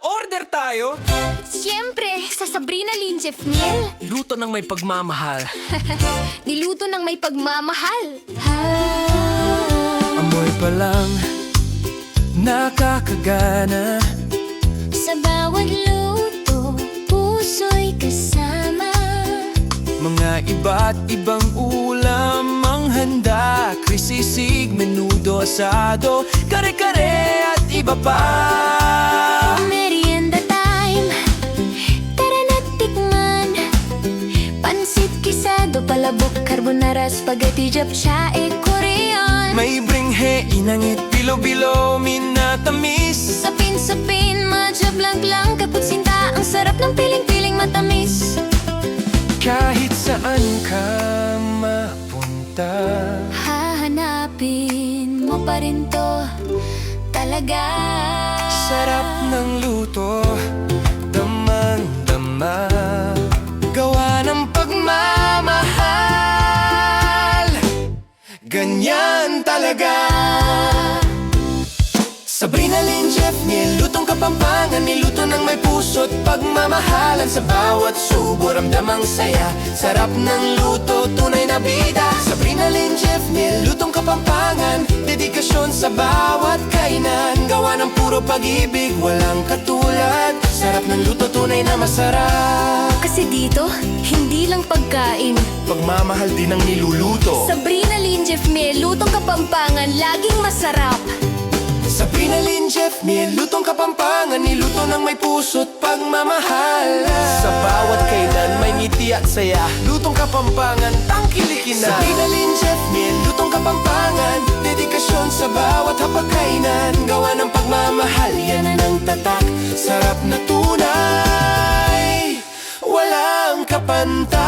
Order tayo! Siyempre, sa Sabrina Lynn Jeff Miel. Luto ng may pagmamahal. Niluto ng may pagmamahal. Amoy pa lang, nakakagana. Sa bawat luto, puso'y kasama. Mga iba't ibang ulam ang handa. Krisisig, menudo, asado, kare-kare at iba pa. Merienda time, tara na tikman. Pansit, kisado, palabok, carbonara, spaghetti, japchae, Korean. May bringhe, inangit, bilo-bilo, minatamis. Sapin-sapin, madya blank-lang, kaputsinta. Ang sarap ng piling-piling matamis. Kahit saan ka mapunta, Hahanapin mo pa rin to talaga. sarap ng luto, damang-dama. Gawa ng pagmamahal, ganyan talaga. Sabrina Lynn Jeff Miel, lutong Kapampangan. Niluto ng may puso't pagmamahalan. Sa bawat subo, ramdam ang saya. Sarap ng luto, tunay na bida. Sabrina Lynn Jeff Miel, lutong Kapampangan. Dedikasyon sa bawat kainan. Gawa ng puro pag-ibig, walang katulad. Sarap ng luto, tunay na masarap. Kasi dito, hindi lang pagkain. Pagmamahal din ang niluluto. Sabrina Lynn Jeff Miel, lutong Kapampangan, laging masarap. Sabrina Lynn Jeff Miel, lutong Kapampangan. Niluto ng may puso't pagmamahal. Sa bawat kainan may ngiti at saya. Lutong Kapampangan, tangkilikin na. Sabrina Lynn Jeff Miel, lutong Kapampangan. Dedikasyon sa bawat hapagkainan. Gawa ng pagmamahal, yan ang tatak. Sarap na tunay, walang kapantay.